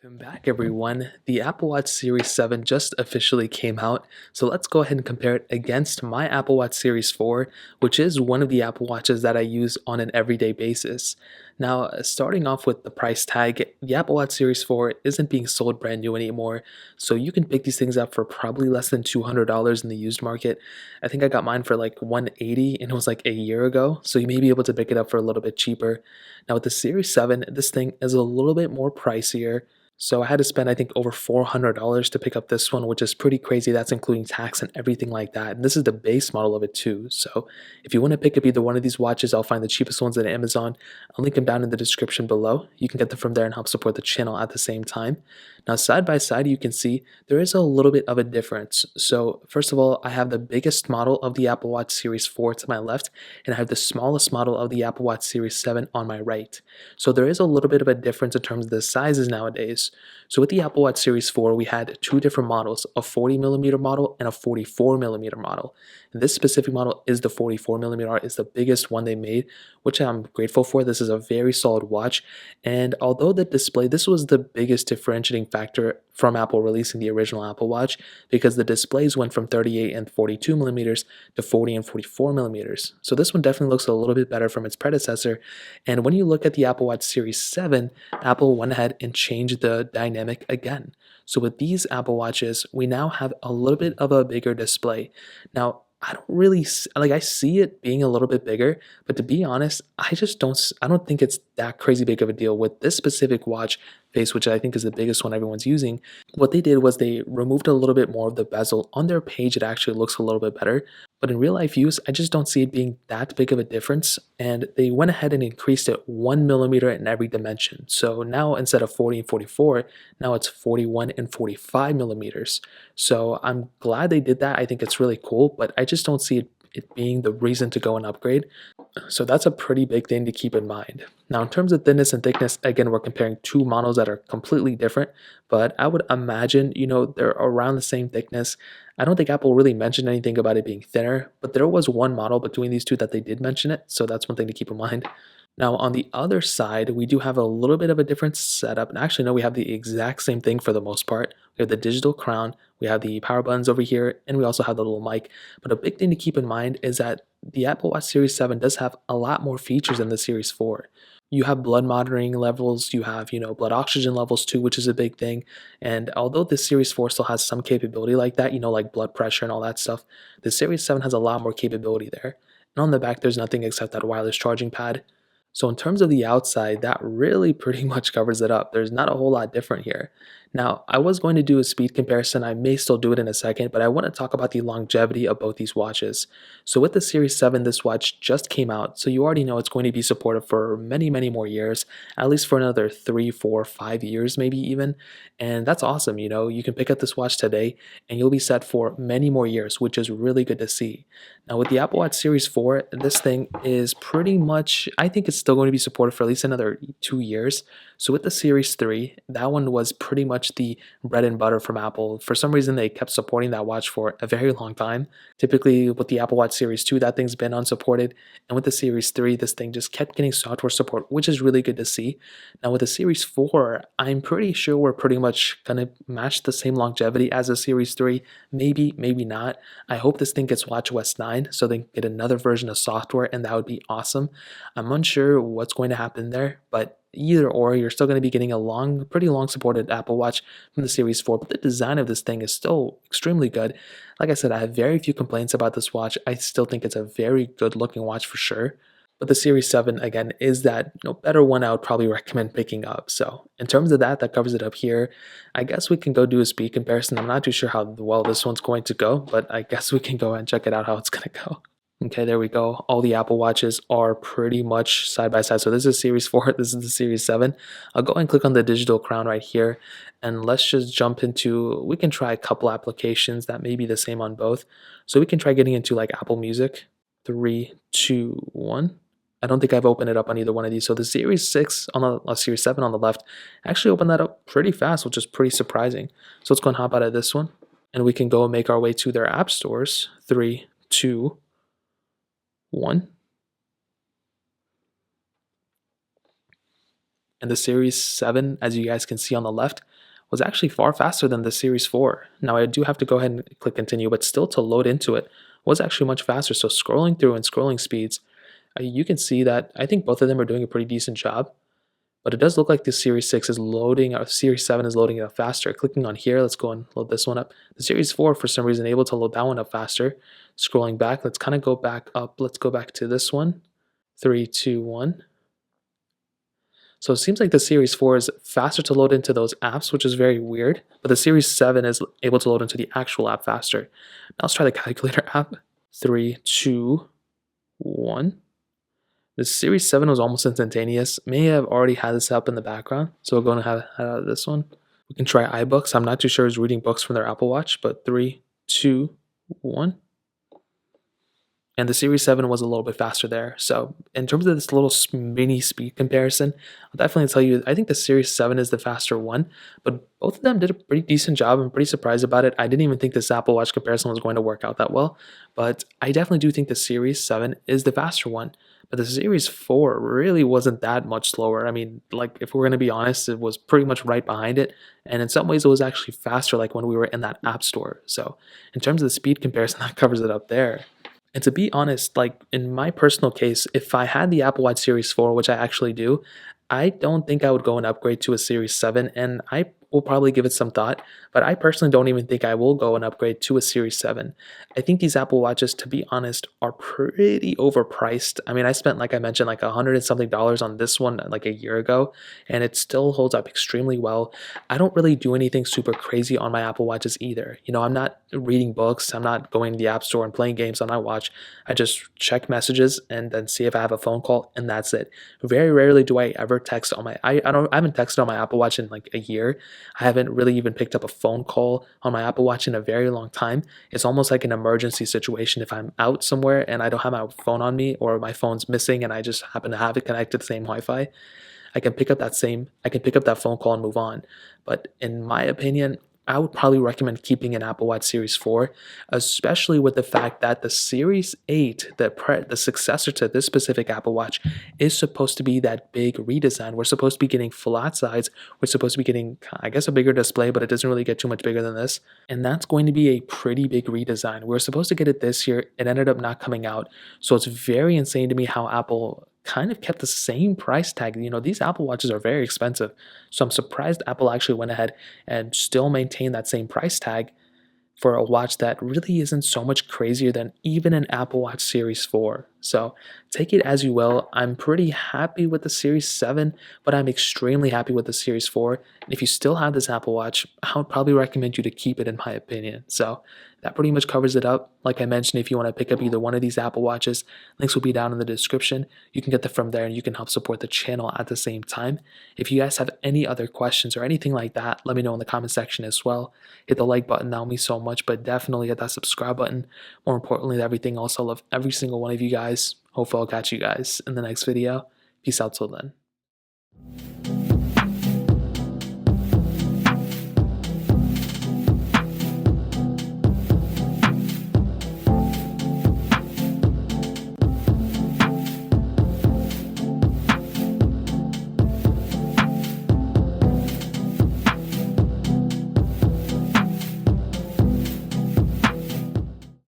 Welcome back, everyone. The Apple Watch Series 7 just officially came out, so let's go ahead and compare it against my Apple Watch Series 4, which is one of the Apple Watches that I use on an everyday basis. Now, starting off with the price tag, the Apple Watch Series 4 isn't being sold brand new anymore, so you can pick these things up for probably less than $200 in the used market. I think I got mine for like $180, and it was like a year ago, so you may be able to pick it up for a little bit cheaper. Now, with the Series 7, this thing is a little bit more pricier. So I had to spend, I think, over $400 to pick up this one, which is pretty crazy. That's including tax and everything like that. And this is the base model of it too. So if you want to pick up either one of these watches, I'll find the cheapest ones on Amazon. I'll link them down in the description below. You can get them from there and help support the channel at the same time. Now, side by side, you can see there is a little bit of a difference. So first of all, I have the biggest model of the Apple Watch Series 4 to my left, and I have the smallest model of the Apple Watch Series 7 on my right. So there is a little bit of a difference in terms of the sizes nowadays. So with the Apple Watch Series 4, we had two different models, a 40mm model and a 44mm model. And this specific model is the 44mm, is the biggest one they made, which I'm grateful for. This is a very solid watch. And although the display, this was the biggest differentiating factor from Apple releasing the original Apple Watch, because the displays went from 38 and 42mm to 40 and 44mm. So this one definitely looks a little bit better from its predecessor. And when you look at the Apple Watch Series 7, Apple went ahead and changed the dynamic again. So with these Apple Watches, we now have a little bit of a bigger display. Now, I don't really like, I see it being a little bit bigger, but to be honest, I don't think it's that crazy big of a deal with this specific watch face, which I think is the biggest one everyone's using. What they did was they removed a little bit more of the bezel. On their page, it actually looks a little bit better, but in real life use, I just don't see it being that big of a difference. And they went ahead and increased it 1mm in every dimension. So now instead of 40 and 44, now it's 41 and 45mm. So I'm glad they did that. I think it's really cool, but I just don't see it being the reason to go and upgrade. So that's a pretty big thing to keep in mind. Now, in terms of thinness and thickness, again, we're comparing two models that are completely different, but I would imagine, they're around the same thickness. I don't think Apple really mentioned anything about it being thinner, but there was one model between these two that they did mention it, so that's one thing to keep in mind. Now, on the other side, we do have a little bit of a different setup. And actually, no, we have the exact same thing for the most part. We have the digital crown, we have the power buttons over here, and we also have the little mic. But a big thing to keep in mind is that the Apple Watch Series 7 does have a lot more features than the Series 4. You have blood monitoring levels, you have, blood oxygen levels too, which is a big thing. And although the Series 4 still has some capability like that, like blood pressure and all that stuff, the Series 7 has a lot more capability there. And on the back, there's nothing except that wireless charging pad. So in terms of the outside, that really pretty much covers it up. There's not a whole lot different here. Now, I was going to do a speed comparison. I may still do it in a second, but I want to talk about the longevity of both these watches. So with the Series 7, this watch just came out, so you already know it's going to be supported for many, many more years, at least for another 3, 4, 5 years, maybe even. And that's awesome. You can pick up this watch today and you'll be set for many more years, which is really good to see. Now, with the Apple Watch Series 4, this thing is pretty much, I think it's still going to be supported for at least another 2 years. So with the Series 3, that one was pretty much the bread and butter from Apple. For some reason, they kept supporting that watch for a very long time. Typically, with the Apple Watch Series 2, that thing's been unsupported. And with the Series 3, this thing just kept getting software support, which is really good to see. Now, with the Series 4, I'm pretty sure we're pretty much going to match the same longevity as the Series 3. Maybe, maybe not. I hope this thing gets watchOS 9 so they can get another version of software, and that would be awesome. I'm unsure what's going to happen there, but either or, you're still going to be getting a pretty long supported Apple Watch from the Series 4, but the design of this thing is still extremely good. Like I said, I have very few complaints about this watch. I still think it's a very good looking watch for sure. But the Series 7, again, is that better one I would probably recommend picking up. So in terms of that covers it up here. I guess we can go do a speed comparison. I'm not too sure how well this one's going to go, but I guess we can go and check it out how it's going to go. Okay, there we go. All the Apple Watches are pretty much side by side. So this is Series 4, this is the Series 7. I'll go and click on the digital crown right here, and let's just jump into, we can try a couple applications that may be the same on both. So we can try getting into like Apple Music. 3, 2, 1. I don't think I've opened it up on either one of these. So the Series 6 on the Series 7 on the left actually opened that up pretty fast, which is pretty surprising. So let's go and hop out of this one, and we can go and make our way to their app stores. 3, 2, 1. And the Series 7, as you guys can see on the left, was actually far faster than the Series 4. Now I do have to go ahead and click continue, but still to load into it was actually much faster. So scrolling through and scrolling speeds, you can see that I think both of them are doing a pretty decent job. But it does look like the Series 6 is loading, or Series 7 is loading it up faster. Clicking on here, let's go and load this one up. The Series 4, for some reason, able to load that one up faster. Scrolling back, let's kind of go back up. Let's go back to this one. 3, 2, 1. So it seems like the Series 4 is faster to load into those apps, which is very weird. But the Series 7 is able to load into the actual app faster. Now let's try the calculator app. 3, 2, 1. The Series 7 was almost instantaneous. May have already had this up in the background, so we're going to have this one. We can try iBooks. I'm not too sure who's reading books from their Apple Watch, but 3, 2, 1. And the Series 7 was a little bit faster there. So in terms of this little mini speed comparison, I'll definitely tell you, I think the Series 7 is the faster one, but both of them did a pretty decent job. I'm pretty surprised about it. I didn't even think this Apple Watch comparison was going to work out that well, but I definitely do think the Series 7 is the faster one. But the Series 4 really wasn't that much slower. I mean, like, if we're going to be honest, it was pretty much right behind it. And in some ways, it was actually faster, like when we were in that app store. So in terms of the speed comparison, that covers it up there. And to be honest, like in my personal case, if I had the Apple Watch Series 4, which I actually do, I don't think I would go and upgrade to a Series 7, and I will probably give it some thought, but I personally don't even think I will go and upgrade to a Series 7. I think these Apple Watches, to be honest, are pretty overpriced. I mean, I spent, like I mentioned, like $100 and something on this one like a year ago, and it still holds up extremely well. I don't really do anything super crazy on my Apple Watches either. You know, I'm not reading books, I'm not going to the App Store and playing games on my watch. I just check messages and then see if I have a phone call, and that's it. Very rarely do I ever text on my I haven't texted on my Apple Watch in like a year. I haven't really even picked up a phone call on my Apple Watch in a very long time. It's almost like an emergency situation if I'm out somewhere and I don't have my phone on me, or my phone's missing and I just happen to have it connected to the same Wi-Fi. I can pick up that phone call and move on. But in my opinion, I would probably recommend keeping an Apple Watch Series 4, especially with the fact that the Series 8, the successor to this specific Apple Watch, is supposed to be that big redesign. We're supposed to be getting flat sides. We're supposed to be getting, I guess, a bigger display, but it doesn't really get too much bigger than this. And that's going to be a pretty big redesign. We're supposed to get it this year. It ended up not coming out. So it's very insane to me how Apple kind of kept the same price tag. You know, these Apple Watches are very expensive. So I'm surprised Apple actually went ahead and still maintained that same price tag for a watch that really isn't so much crazier than even an Apple Watch Series 4. So take it as you will. I'm pretty happy with the Series 7, but I'm extremely happy with the Series 4. And if you still have this Apple Watch, I would probably recommend you to keep it, in my opinion. So that pretty much covers it up. Like I mentioned, if you want to pick up either one of these Apple Watches, links will be down in the description. You can get them from there and you can help support the channel at the same time. If you guys have any other questions or anything like that, let me know in the comment section as well. Hit the like button, that will mean so much, but definitely hit that subscribe button. More importantly than everything else, I love every single one of you guys. Hopefully I'll catch you guys in the next video. Peace out till then.